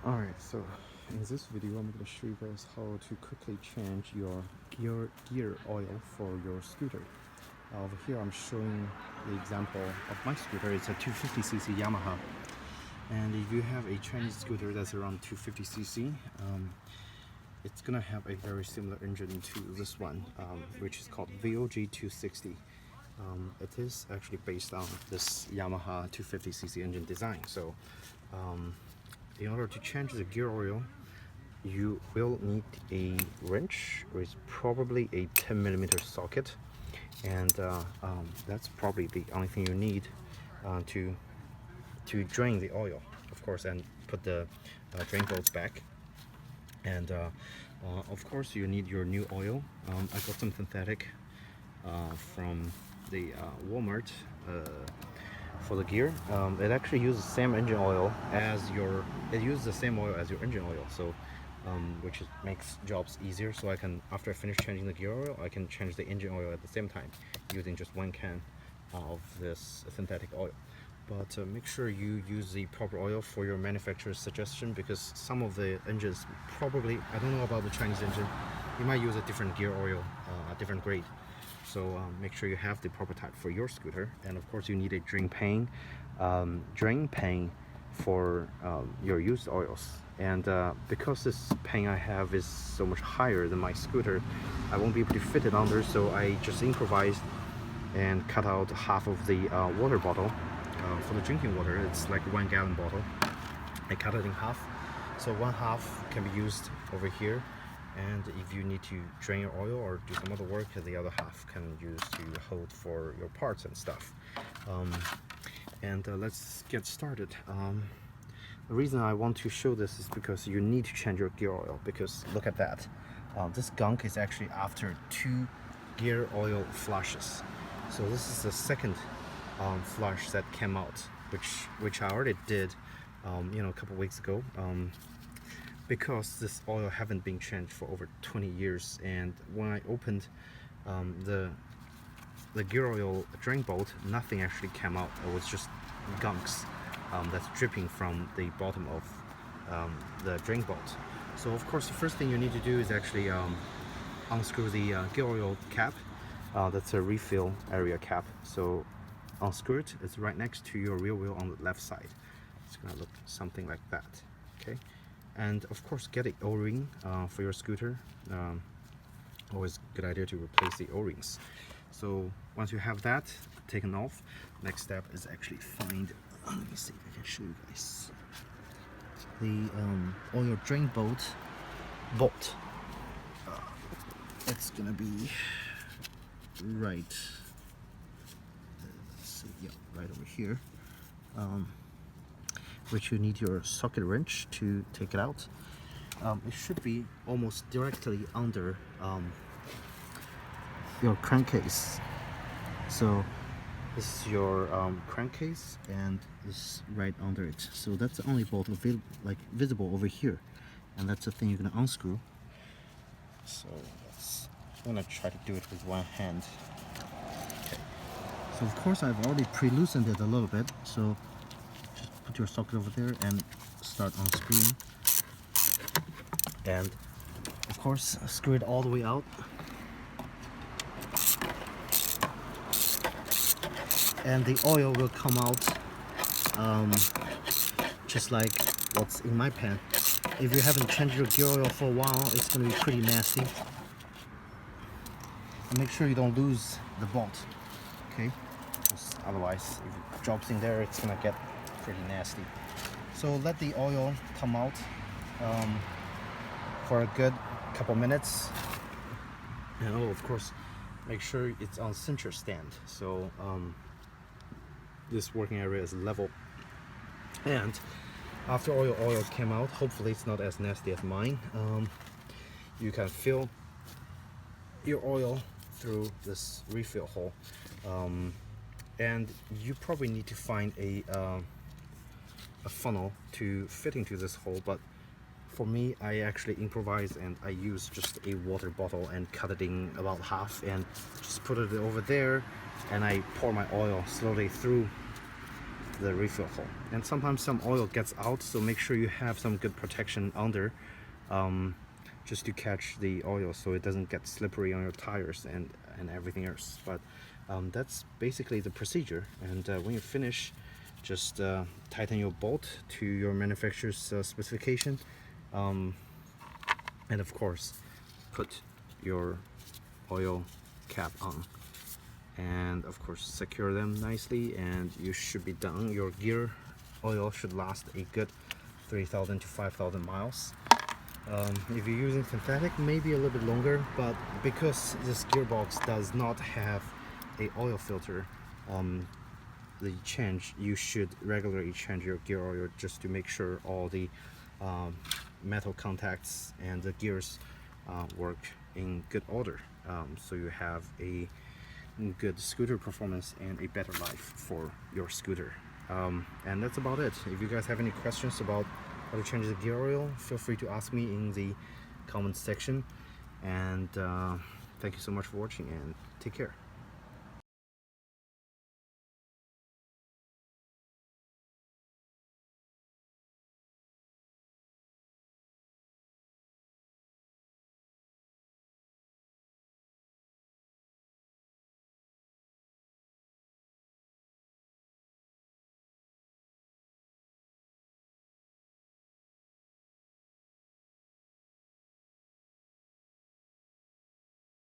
Alright, so in this video I'm going to show you guys how to quickly change your gear oil for your scooter. Over here I'm showing the example of my scooter. It's a 250cc Yamaha, and if you have a Chinese scooter that's around 250cc, it's gonna have a very similar engine to this one, which is called VOG 260. It is actually based on this Yamaha 250cc engine design. So in order to change the gear oil, you will need a wrench with probably a 10mm socket, and that's probably the only thing you need to drain the oil, of course, and put the drain bolts back. And of course you need your new oil. I got some synthetic from the Walmart for the gear. It actually uses the same engine oil as your engine oil, so which makes jobs easier. So I can, after I finish changing the gear oil, I can change the engine oil at the same time using just one can of this synthetic oil. But make sure you use the proper oil for your manufacturer's suggestion, because some of the engines, probably, I don't know about the Chinese engine, you might use a different gear oil, a different grade. So make sure you have the proper type for your scooter. And of course you need a drain pan for your used oils. And because this pan I have is so much higher than my scooter, I won't be able to fit it under, so I just improvised and cut out half of the water bottle for the drinking water. It's like a 1 gallon bottle. I cut it in half, so one half can be used over here, and if you need to drain your oil or do some other work, the other half can use to hold for your parts and stuff. Let's get started. The reason I want to show this is because you need to change your gear oil, because look at that. This gunk is actually after 2 gear oil flushes. So this is the second flush that came out, which I already did a couple weeks ago, because this oil haven't been changed for over 20 years. And when I opened the gear oil drain bolt, nothing actually came out. It was just gunks that's dripping from the bottom of the drain bolt. So of course the first thing you need to do is actually unscrew the gear oil cap. That's a refill area cap. So unscrew it. It's right next to your rear wheel on the left side. It's gonna look something like that. Okay, and of course get an O-ring for your scooter. Always a good idea to replace the O-rings. So once you have that taken off, next step is actually find, let me see if I can show you guys, the oil drain bolt. It's gonna be right, let's see, yeah, right over here, which you need your socket wrench to take it out. It should be almost directly under your crankcase. So this is your crankcase, and this is right under it. So that's the only bolt visible over here, and that's the thing you're gonna unscrew. So I'm gonna try to do it with one hand. Okay. So of course I've already pre-loosened it a little bit. So just put your socket over there and start unscrewing. And of course screw it all the way out. And the oil will come out just like what's in my pan. If you haven't changed your gear oil for a while, it's gonna be pretty nasty. And make sure you don't lose the bolt, okay? Because otherwise, if it drops in there, it's gonna get pretty nasty. So let the oil come out for a good couple minutes. And of course, make sure it's on cincher stand. So this working area is level. And after oil came out, hopefully it's not as nasty as mine, you can fill your oil through this refill hole, and you probably need to find a funnel to fit into this hole. But for me, I actually improvise, and I use just a water bottle and cut it in about half and just put it over there, and I pour my oil slowly through the refill hole. And sometimes some oil gets out, so make sure you have some good protection under, just to catch the oil so it doesn't get slippery on your tires and everything else. But that's basically the procedure. And when you finish, just tighten your bolt to your manufacturer's specification, and of course put your oil cap on, and of course secure them nicely, and you should be done. Your gear oil should last a good 3,000 to 5,000 miles. If you're using synthetic, maybe a little bit longer, but because this gearbox does not have a oil filter, you should regularly change your gear oil just to make sure all the metal contacts and the gears work in good order, so you have a good scooter performance and a better life for your scooter. And that's about it. If you guys have any questions about how to change the gear oil, feel free to ask me in the comments section. And thank you so much for watching, and take care.